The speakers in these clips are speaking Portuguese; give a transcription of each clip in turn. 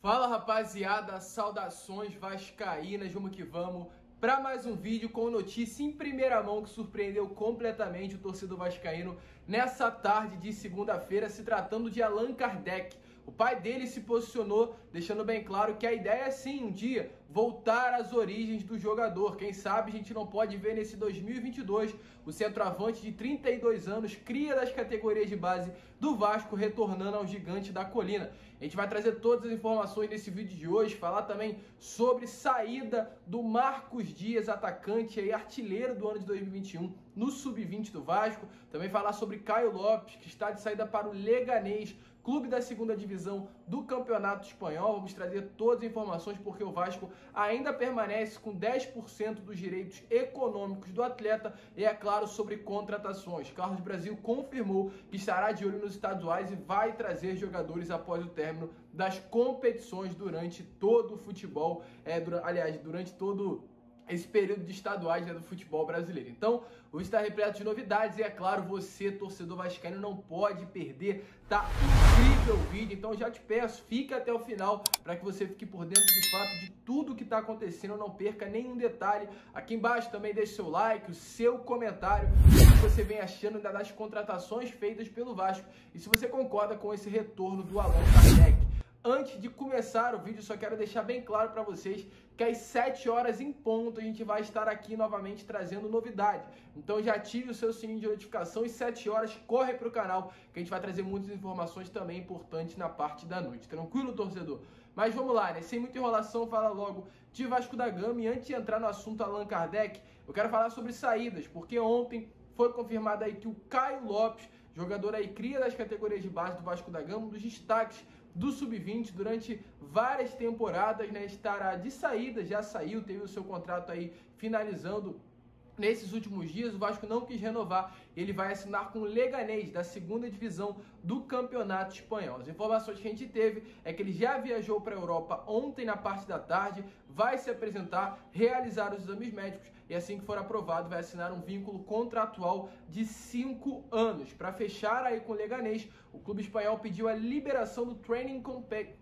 Fala rapaziada, saudações vascaínas, vamos que vamos para mais um vídeo com notícia em primeira mão que surpreendeu completamente o torcedor vascaíno nessa tarde de segunda-feira, se tratando de Allan Kardec. O pai dele se posicionou, deixando bem claro que a ideia é sim, um dia, voltar às origens do jogador. Quem sabe a gente não pode ver nesse 2022 o centroavante de 32 anos, cria das categorias de base do Vasco, retornando ao gigante da colina. A gente vai trazer todas as informações nesse vídeo de hoje, falar também sobre saída do Marcos Dias, atacante e artilheiro do ano de 2021 no Sub-20 do Vasco. Também falar sobre Caio Lopes, que está de saída para o Leganés, clube da segunda divisão do Campeonato Espanhol. Vamos trazer todas as informações porque o Vasco ainda permanece com 10% dos direitos econômicos do atleta e, é claro, sobre contratações. Carlos Brasil confirmou que estará de olho nos estaduais e vai trazer jogadores após o término das competições durante todo o futebol, durante todo esse período de estaduais, do futebol brasileiro. Então, o está repleto de novidades e, é claro, você, torcedor vascaíno, não pode perder. Tá incrível o vídeo, então já te peço, fica até o final para que você fique por dentro de fato de tudo que está acontecendo, não perca nenhum detalhe. Aqui embaixo também deixe seu like, o seu comentário, o que você vem achando das contratações feitas pelo Vasco e se você concorda com esse retorno do Allan Kardec. Antes de começar o vídeo, só quero deixar bem claro para vocês que às 7 horas em ponto a gente vai estar aqui novamente trazendo novidade. Então já ative o seu sininho de notificação e 7 horas corre para o canal que a gente vai trazer muitas informações também importantes na parte da noite. Tranquilo, torcedor? Mas vamos lá, né? Sem muita enrolação, fala logo de Vasco da Gama. E antes de entrar no assunto Allan Kardec, eu quero falar sobre saídas, porque ontem foi confirmado aí que o Caio Lopes, jogador aí cria das categorias de base do Vasco da Gama, um dos destaques do Sub-20 durante várias temporadas, né, estará de saída, já saiu, teve o seu contrato aí finalizando nesses últimos dias. O Vasco não quis renovar, ele vai assinar com o Leganés, da segunda divisão do Campeonato Espanhol. As informações que a gente teve é que ele já viajou para a Europa ontem na parte da tarde, vai se apresentar, realizar os exames médicos e assim que for aprovado vai assinar um vínculo contratual de 5 anos. Para fechar aí com o Leganés, o clube espanhol pediu a liberação do Training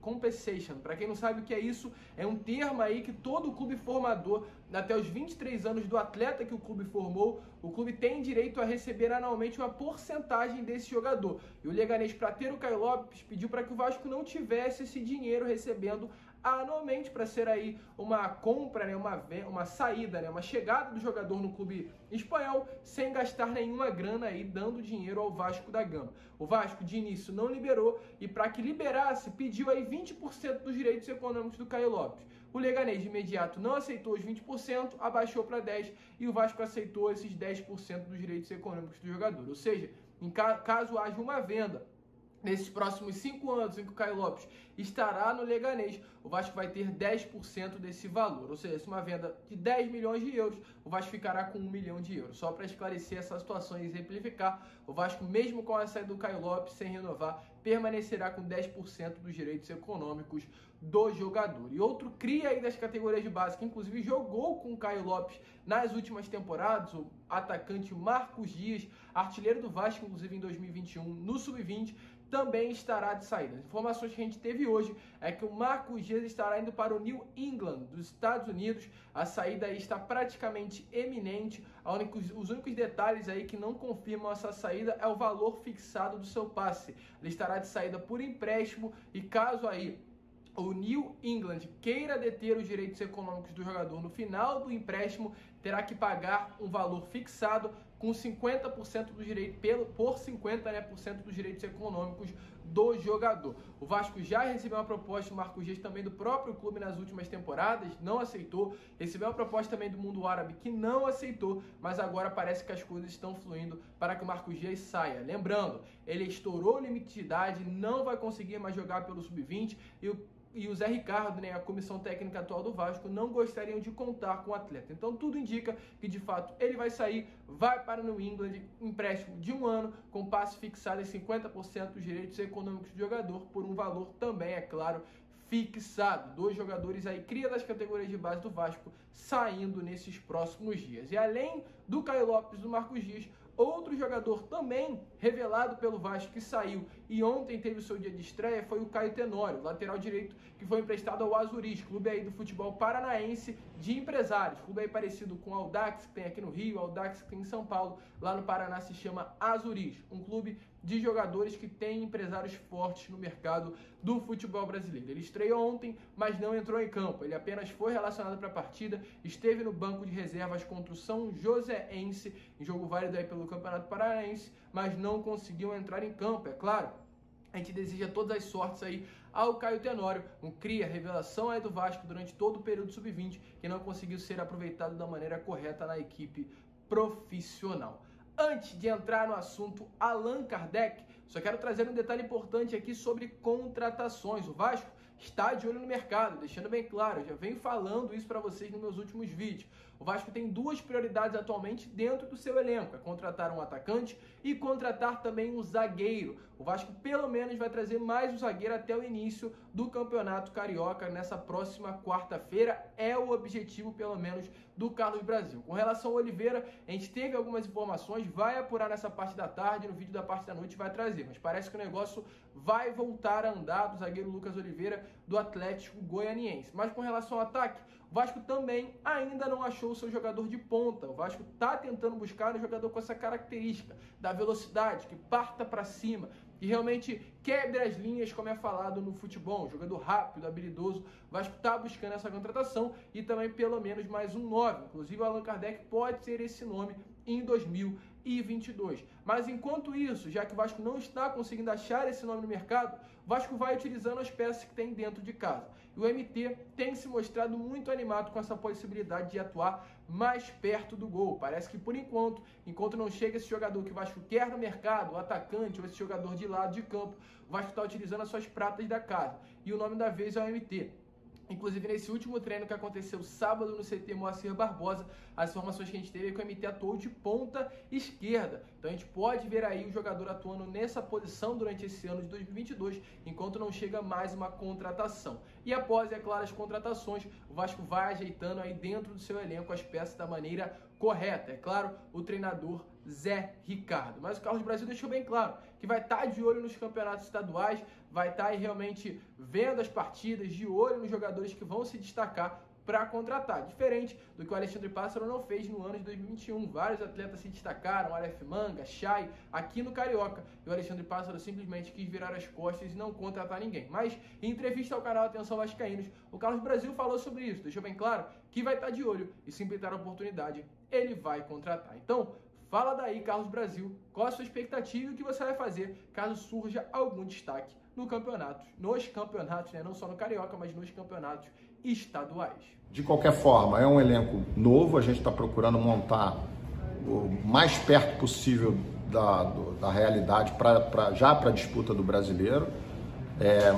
Compensation. Para quem não sabe o que é isso, é um termo aí que todo clube formador, até os 23 anos do atleta que o clube formou, o clube tem direito a receber anualmente uma porcentagem desse jogador. E o Leganés, para ter o Caio Lopes, pediu para que o Vasco não tivesse esse dinheiro recebendo anualmente para ser aí uma compra, né, uma saída, né, uma chegada do jogador no clube espanhol sem gastar nenhuma grana aí dando dinheiro ao Vasco da Gama. O Vasco de início não liberou e para que liberasse pediu aí 20% dos direitos econômicos do Caio Lopes. O Leganés de imediato não aceitou os 20%, abaixou para 10% e o Vasco aceitou esses 10% dos direitos econômicos do jogador. Ou seja, caso haja uma venda nesses próximos 5 anos em que o Caio Lopes estará no Leganés, o Vasco vai ter 10% desse valor. Ou seja, se uma venda de 10 milhões de euros, o Vasco ficará com 1 milhão de euros. Só para esclarecer essa situação e exemplificar, o Vasco, mesmo com a saída do Caio Lopes, sem renovar, permanecerá com 10% dos direitos econômicos do jogador. E outro cria aí das categorias de base, que inclusive jogou com o Caio Lopes nas últimas temporadas, o atacante Marcos Dias, artilheiro do Vasco, inclusive em 2021, no Sub-20, também estará de saída. As informações que a gente teve hoje é que o Marcos Dias estará indo para o New England, dos Estados Unidos. A saída aí está praticamente eminente. Os únicos detalhes aí que não confirmam essa saída é o valor fixado do seu passe. Ele estará de saída por empréstimo e caso aí o New England queira deter os direitos econômicos do jogador no final do empréstimo, terá que pagar um valor fixado com 50% dos direitos, por 50% dos direitos econômicos do jogador. O Vasco já recebeu uma proposta do Marcos Dias também do próprio clube nas últimas temporadas, não aceitou. Recebeu uma proposta também do mundo árabe que não aceitou, mas agora parece que as coisas estão fluindo para que o Marcos Dias saia. Lembrando, ele estourou o limite de idade, não vai conseguir mais jogar pelo Sub-20 e o Zé Ricardo, né, a comissão técnica atual do Vasco, não gostariam de contar com o atleta. Então tudo indica que de fato ele vai sair, vai para o New England, empréstimo de 1 ano, com passe fixado em 50% dos direitos econômicos do jogador, por um valor também, é claro, fixado. 2 jogadores aí, cria das categorias de base do Vasco, saindo nesses próximos dias. E além do Caio Lopes e do Marcos Dias, outro jogador também revelado pelo Vasco que saiu e ontem teve o seu dia de estreia foi o Caio Tenório, lateral direito que foi emprestado ao Azuris, clube aí do futebol paranaense de empresários, clube aí parecido com o Audax que tem aqui no Rio, o Audax que tem em São Paulo, lá no Paraná se chama Azuris, um clube de jogadores que tem empresários fortes no mercado do futebol brasileiro. Ele estreou ontem, mas não entrou em campo. Ele apenas foi relacionado para a partida, esteve no banco de reservas contra o São Joséense, em jogo válido aí pelo Campeonato Paranaense, mas não conseguiu entrar em campo, é claro. A gente deseja todas as sortes aí ao Caio Tenório, um cria, revelação aí do Vasco durante todo o período sub-20, que não conseguiu ser aproveitado da maneira correta na equipe profissional. Antes de entrar no assunto Allan Kardec, só quero trazer um detalhe importante aqui sobre contratações. O Vasco está de olho no mercado, deixando bem claro, eu já venho falando isso para vocês nos meus últimos vídeos. O Vasco tem duas prioridades atualmente dentro do seu elenco, é contratar um atacante e contratar também um zagueiro. O Vasco pelo menos vai trazer mais um zagueiro até o início do Campeonato Carioca nessa próxima quarta-feira, é o objetivo pelo menos do Carlos Brasil. Com relação ao Oliveira, a gente teve algumas informações, vai apurar nessa parte da tarde, no vídeo da parte da noite vai trazer, mas parece que o negócio vai voltar a andar do zagueiro Lucas Oliveira do Atlético Goianiense. Mas com relação ao ataque, o Vasco também ainda não achou o seu jogador de ponta. O Vasco está tentando buscar um jogador com essa característica da velocidade, que parta para cima, que realmente quebre as linhas, como é falado no futebol, um jogador rápido, habilidoso. O Vasco está buscando essa contratação e também pelo menos mais um 9. Inclusive o Allan Kardec pode ser esse nome em 2022. Mas enquanto isso, já que o Vasco não está conseguindo achar esse nome no mercado, o Vasco vai utilizando as peças que tem dentro de casa. E o MT tem se mostrado muito animado com essa possibilidade de atuar mais perto do gol. Parece que por enquanto não chega esse jogador que o Vasco quer no mercado, o atacante ou esse jogador de lado de campo, o Vasco está utilizando as suas pratas da casa. E o nome da vez é o MT. Inclusive, nesse último treino que aconteceu sábado no CT Moacir Barbosa, as informações que a gente teve é que o MT atuou de ponta esquerda. Então a gente pode ver aí o jogador atuando nessa posição durante esse ano de 2022, enquanto não chega mais uma contratação. E após, é claro, as contratações, o Vasco vai ajeitando aí dentro do seu elenco as peças da maneira correta. É claro, o treinador Zé Ricardo. Mas o Carlos Brasil deixou bem claro que vai estar de olho nos campeonatos estaduais, vai estar aí realmente vendo as partidas, de olho nos jogadores que vão se destacar para contratar. Diferente do que o Alexandre Pássaro não fez no ano de 2021. Vários atletas se destacaram, Aleph Manga, Chay, aqui no Carioca. E o Alexandre Pássaro simplesmente quis virar as costas e não contratar ninguém. Mas, em entrevista ao canal Atenção Vascaínos, o Carlos Brasil falou sobre isso. Deixou bem claro que vai estar de olho e se pintar a oportunidade, ele vai contratar. Então, fala daí, Carlos Brasil, qual a sua expectativa e o que você vai fazer caso surja algum destaque nos campeonatos, né? Não só no Carioca, mas nos campeonatos estaduais. De qualquer forma, é um elenco novo, a gente está procurando montar o mais perto possível da realidade já para a disputa do Brasileiro,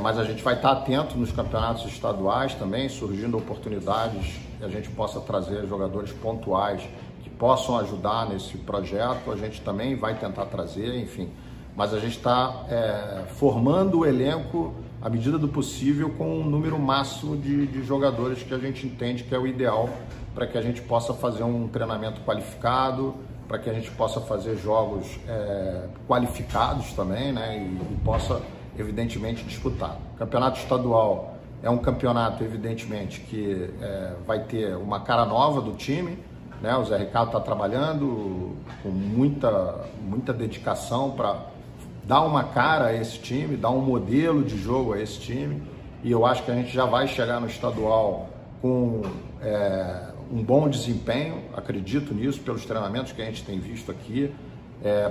mas a gente vai estar atento nos campeonatos estaduais também, surgindo oportunidades que a gente possa trazer jogadores pontuais que possam ajudar nesse projeto, a gente também vai tentar trazer, enfim. Mas a gente está formando o elenco à medida do possível com um número máximo de jogadores que a gente entende que é o ideal para que a gente possa fazer um treinamento qualificado, para que a gente possa fazer jogos qualificados também, né, e possa, evidentemente, disputar. O campeonato estadual é um campeonato, evidentemente, que vai ter uma cara nova do time, né? O Zé Ricardo está trabalhando com muita dedicação para dar uma cara a esse time, dar um modelo de jogo a esse time, e eu acho que a gente já vai chegar no estadual com um bom desempenho, acredito nisso, pelos treinamentos que a gente tem visto aqui,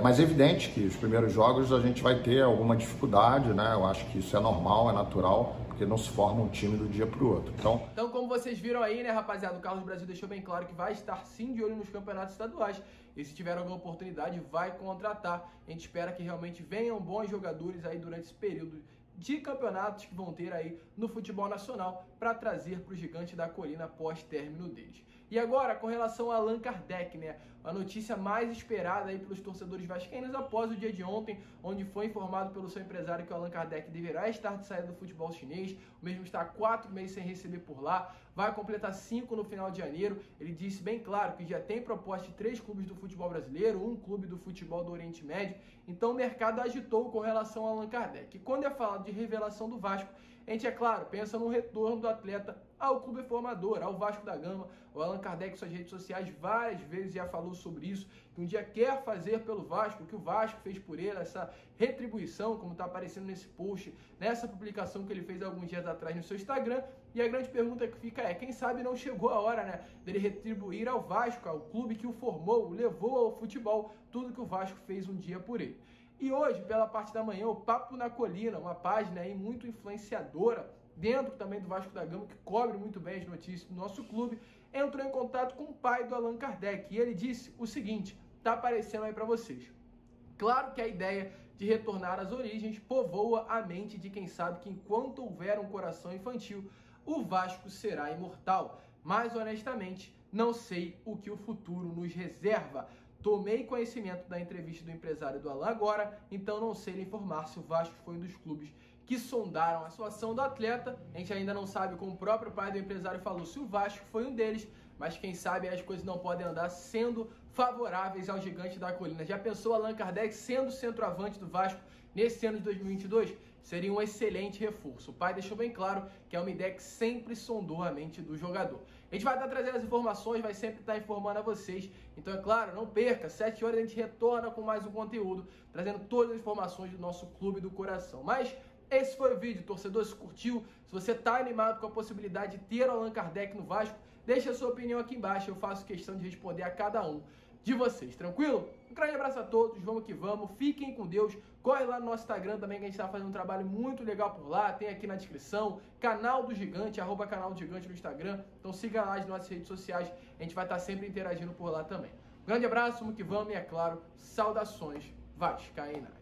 mas é evidente que os primeiros jogos a gente vai ter alguma dificuldade, né? Eu acho que isso é normal, é natural, porque não se forma um time do dia para o outro. Então, como vocês viram aí, né, rapaziada, o Carlos Brasil deixou bem claro que vai estar sim de olho nos campeonatos estaduais e se tiver alguma oportunidade vai contratar. A gente espera que realmente venham bons jogadores aí durante esse período de campeonatos que vão ter aí no futebol nacional para trazer para o Gigante da Colina após término deles. E agora, com relação a Allan Kardec, né? A notícia mais esperada aí pelos torcedores vascaínos após o dia de ontem, onde foi informado pelo seu empresário que o Allan Kardec deverá estar de saída do futebol chinês, o mesmo está há 4 meses sem receber por lá, vai completar 5 no final de janeiro. Ele disse bem claro que já tem proposta de 3 clubes do futebol brasileiro, 1 clube do futebol do Oriente Médio, então o mercado agitou com relação ao Allan Kardec. E quando é falado de revelação do Vasco, a gente, é claro, pensa no retorno do atleta ao clube formador, ao Vasco da Gama. O Allan Kardec, em suas redes sociais, várias vezes já falou sobre isso, que um dia quer fazer pelo Vasco, o que o Vasco fez por ele, essa retribuição, como está aparecendo nesse post, nessa publicação que ele fez alguns dias atrás no seu Instagram. E a grande pergunta que fica é, quem sabe não chegou a hora, né, dele retribuir ao Vasco, ao clube que o formou, o levou ao futebol, tudo que o Vasco fez um dia por ele. E hoje, pela parte da manhã, o Papo na Colina, uma página aí muito influenciadora, dentro também do Vasco da Gama, que cobre muito bem as notícias do nosso clube, entrou em contato com o pai do Allan Kardec. E ele disse o seguinte, tá aparecendo aí para vocês. Claro que a ideia de retornar às origens povoa a mente de quem sabe que enquanto houver um coração infantil, o Vasco será imortal. Mas, honestamente, não sei o que o futuro nos reserva. Tomei conhecimento da entrevista do empresário do Allan agora, então não sei lhe informar se o Vasco foi um dos clubes que sondaram a situação do atleta. A gente ainda não sabe, como o próprio pai do empresário falou, se o Vasco foi um deles, mas quem sabe as coisas não podem andar sendo favoráveis ao gigante da colina. Já pensou Allan Kardec sendo centroavante do Vasco nesse ano de 2022? Seria um excelente reforço. O pai deixou bem claro que é uma ideia que sempre sondou a mente do jogador. A gente vai estar trazendo as informações, vai sempre estar informando a vocês. Então, é claro, não perca, 7 horas a gente retorna com mais um conteúdo, trazendo todas as informações do nosso clube do coração. Mas esse foi o vídeo, torcedor, se curtiu, se você está animado com a possibilidade de ter o Allan Kardec no Vasco, deixa a sua opinião aqui embaixo, eu faço questão de responder a cada um de vocês, tranquilo? Um grande abraço a todos, vamos que vamos, fiquem com Deus, corre lá no nosso Instagram também que a gente está fazendo um trabalho muito legal por lá, tem aqui na descrição, canal do Gigante, @canal do Gigante no Instagram, então siga lá as nossas redes sociais, a gente vai estar sempre interagindo por lá também. Um grande abraço, vamos que vamos e é claro, saudações vascaínas.